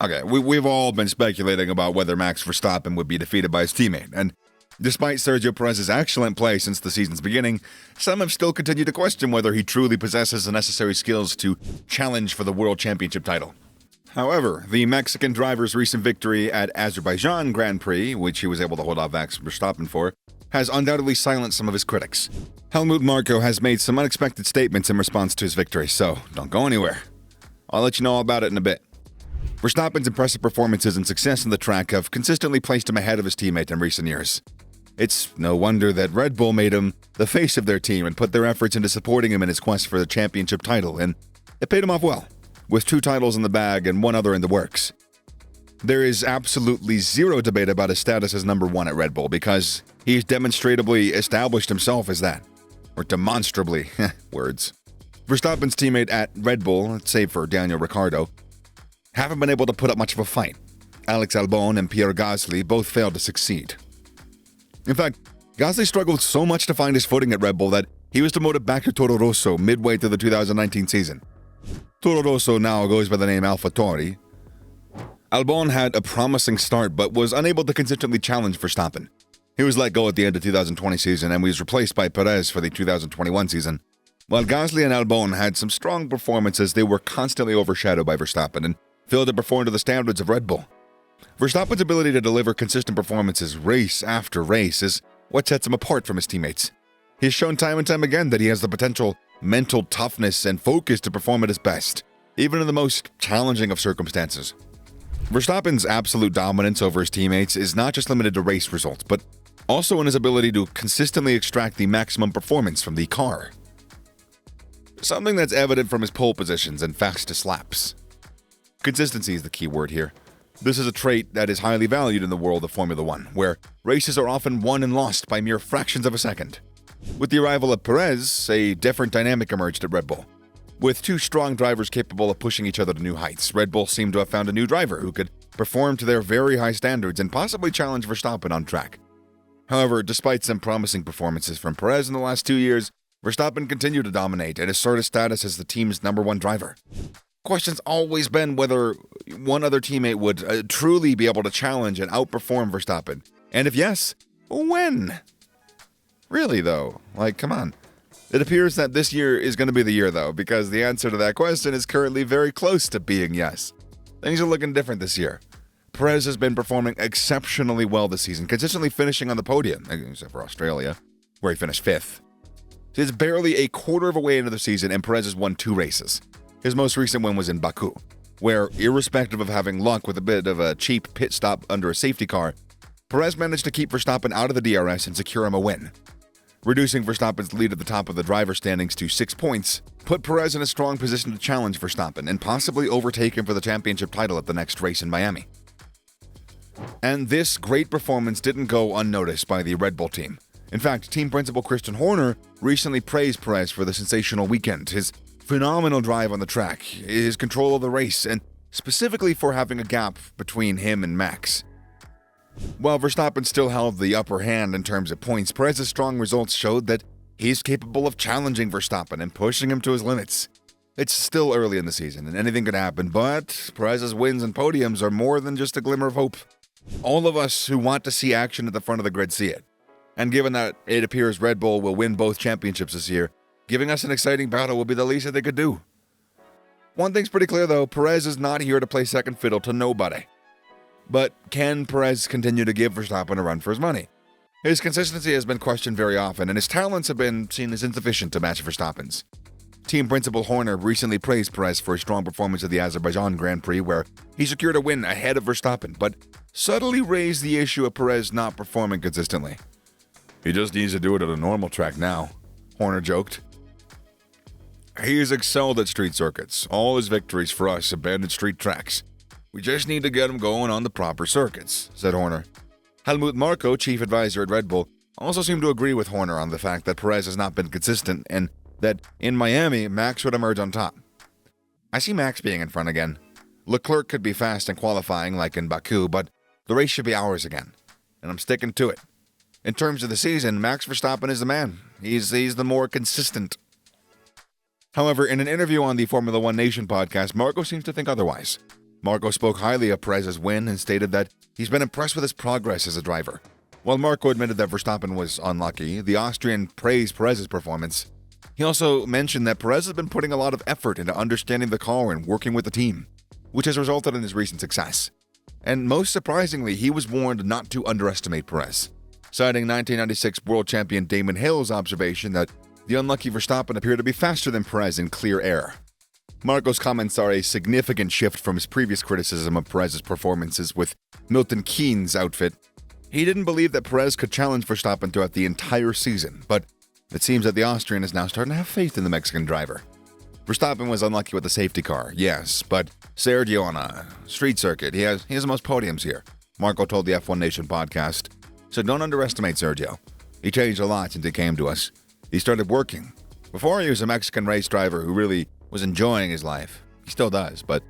Okay, we've all been speculating about whether Max Verstappen would be defeated by his teammate, and despite Sergio Perez's excellent play since the season's beginning, some have still continued to question whether he truly possesses the necessary skills to challenge for the World Championship title. However, the Mexican driver's recent victory at Azerbaijan Grand Prix, which he was able to hold off Max Verstappen for, has undoubtedly silenced some of his critics. Helmut Marko has made some unexpected statements in response to his victory, so don't go anywhere. I'll let you know all about it in a bit. Verstappen's impressive performances and success on the track have consistently placed him ahead of his teammate in recent years. It's no wonder that Red Bull made him the face of their team and put their efforts into supporting him in his quest for the championship title, and it paid him off well, with 2 titles in the bag and 1 other in the works. There is absolutely zero debate about his status as number 1 at Red Bull because he's demonstrably established himself as that. Or demonstrably, words. Verstappen's teammate at Red Bull, save for Daniel Ricciardo, haven't been able to put up much of a fight. Alex Albon and Pierre Gasly both failed to succeed. In fact, Gasly struggled so much to find his footing at Red Bull that he was demoted back to Toro Rosso midway through the 2019 season. Toro Rosso now goes by the name AlphaTauri. Albon had a promising start but was unable to consistently challenge Verstappen. He was let go at the end of the 2020 season and was replaced by Perez for the 2021 season. While Gasly and Albon had some strong performances, they were constantly overshadowed by Verstappen and failed to perform to the standards of Red Bull. Verstappen's ability to deliver consistent performances race after race is what sets him apart from his teammates. He's shown time and time again that he has the potential, mental toughness, and focus to perform at his best, even in the most challenging of circumstances. Verstappen's absolute dominance over his teammates is not just limited to race results, but also in his ability to consistently extract the maximum performance from the car. Something that's evident from his pole positions and fastest laps. Consistency is the key word here. This is a trait that is highly valued in the world of Formula One, where races are often won and lost by mere fractions of a second. With the arrival of Perez, a different dynamic emerged at Red Bull. With 2 strong drivers capable of pushing each other to new heights, Red Bull seemed to have found a new driver who could perform to their very high standards and possibly challenge Verstappen on track. However, despite some promising performances from Perez in the last 2 years, Verstappen continued to dominate and assert his status as the team's number 1 driver. Question's always been whether one other teammate would truly be able to challenge and outperform Verstappen. And if yes, when? Really, though? Come on. It appears that this year is going to be the year, though, because the answer to that question is currently very close to being yes. Things are looking different this year. Perez has been performing exceptionally well this season, consistently finishing on the podium, except for Australia, where he finished 5th. It's barely a quarter of a way into the season, and Perez has won 2 races. His most recent win was in Baku, where, irrespective of having luck with a bit of a cheap pit stop under a safety car, Perez managed to keep Verstappen out of the DRS and secure him a win. Reducing Verstappen's lead at the top of the driver standings to 6 points put Perez in a strong position to challenge Verstappen and possibly overtake him for the championship title at the next race in Miami. And this great performance didn't go unnoticed by the Red Bull team. In fact, team principal Christian Horner recently praised Perez for the sensational weekend, his phenomenal drive on the track, his control of the race, and specifically for having a gap between him and Max. While Verstappen still held the upper hand in terms of points, Perez's strong results showed that he's capable of challenging Verstappen and pushing him to his limits. It's still early in the season and anything could happen, but Perez's wins and podiums are more than just a glimmer of hope. All of us who want to see action at the front of the grid see it. And given that it appears Red Bull will win both championships this year, giving us an exciting battle will be the least that they could do. One thing's pretty clear though, Perez is not here to play second fiddle to nobody. But can Perez continue to give Verstappen a run for his money? His consistency has been questioned very often, and his talents have been seen as insufficient to match Verstappen's. Team principal Horner recently praised Perez for his strong performance at the Azerbaijan Grand Prix, where he secured a win ahead of Verstappen, but subtly raised the issue of Perez not performing consistently. He just needs to do it at a normal track now, Horner joked. He's excelled at street circuits. All his victories for us have been at street tracks. We just need to get him going on the proper circuits, said Horner. Helmut Marko, chief advisor at Red Bull, also seemed to agree with Horner on the fact that Perez has not been consistent and that in Miami, Max would emerge on top. I see Max being in front again. Leclerc could be fast in qualifying like in Baku, but the race should be ours again. And I'm sticking to it. In terms of the season, Max Verstappen is the man. He's the more consistent. However, in an interview on the Formula One Nation podcast, Marko seems to think otherwise. Marko spoke highly of Perez's win and stated that he's been impressed with his progress as a driver. While Marko admitted that Verstappen was unlucky, the Austrian praised Perez's performance. He also mentioned that Perez has been putting a lot of effort into understanding the car and working with the team, which has resulted in his recent success. And most surprisingly, he was warned not to underestimate Perez, citing 1996 world champion Damon Hill's observation that the unlucky Verstappen appeared to be faster than Perez in clear air. Marko's comments are a significant shift from his previous criticism of Perez's performances with Milton Keynes' outfit. He didn't believe that Perez could challenge Verstappen throughout the entire season, but it seems that the Austrian is now starting to have faith in the Mexican driver. Verstappen was unlucky with the safety car, yes, but Sergio on a street circuit, he has the most podiums here, Marko told the F1 Nation podcast. So don't underestimate Sergio. He changed a lot since he came to us. He started working. Before, he was a Mexican race driver who really was enjoying his life. He still does, but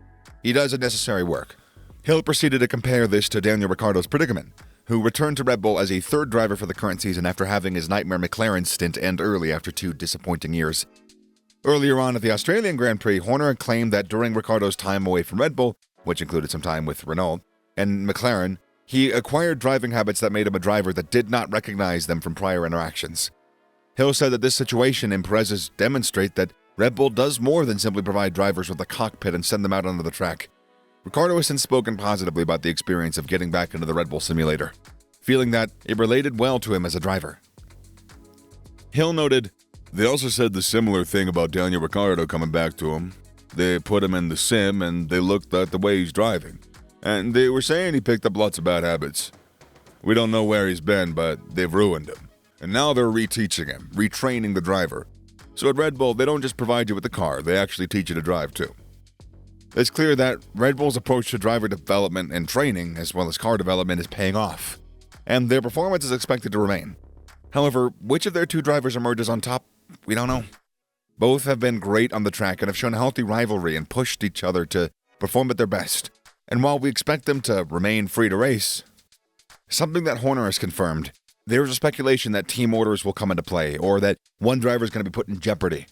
he does the necessary work. Hill proceeded to compare this to Daniel Ricciardo's predicament, who returned to Red Bull as a third driver for the current season after having his nightmare McLaren stint end early after 2 disappointing years. Earlier on at the Australian Grand Prix, Horner had claimed that during Ricciardo's time away from Red Bull, which included some time with Renault and McLaren, he acquired driving habits that made him a driver that did not recognize them from prior interactions. Hill said that this situation in Perez's demonstrate that Red Bull does more than simply provide drivers with a cockpit and send them out onto the track. Ricciardo has since spoken positively about the experience of getting back into the Red Bull simulator, feeling that it related well to him as a driver. Hill noted, "They also said the similar thing about Daniel Ricciardo coming back to him. They put him in the sim and they looked at the way he's driving. And they were saying he picked up lots of bad habits. We don't know where he's been, but they've ruined him. And now they're reteaching him, retraining the driver. So at Red Bull, they don't just provide you with the car, they actually teach you to drive too." It's clear that Red Bull's approach to driver development and training, as well as car development, is paying off, and their performance is expected to remain. However, which of their 2 drivers emerges on top, we don't know. Both have been great on the track and have shown a healthy rivalry and pushed each other to perform at their best. And while we expect them to remain free to race, something that Horner has confirmed, there is a speculation that team orders will come into play, or that one driver is going to be put in jeopardy.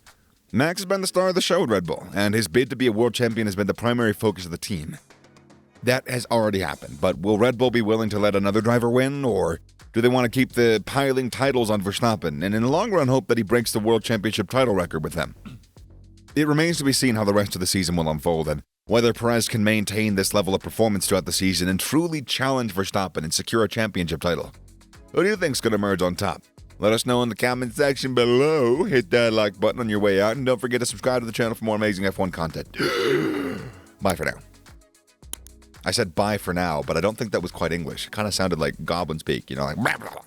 Max has been the star of the show at Red Bull, and his bid to be a world champion has been the primary focus of the team. That has already happened, but will Red Bull be willing to let another driver win, or do they want to keep the piling titles on Verstappen, and in the long run hope that he breaks the world championship title record with them? It remains to be seen how the rest of the season will unfold, and whether Perez can maintain this level of performance throughout the season and truly challenge Verstappen and secure a championship title. Who do you think's going to emerge on top? Let us know in the comment section below. Hit that like button on your way out, and don't forget to subscribe to the channel for more amazing F1 content. Bye for now. I said bye for now, but I don't think that was quite English. It kind of sounded like goblin speak, like blah, blah, blah.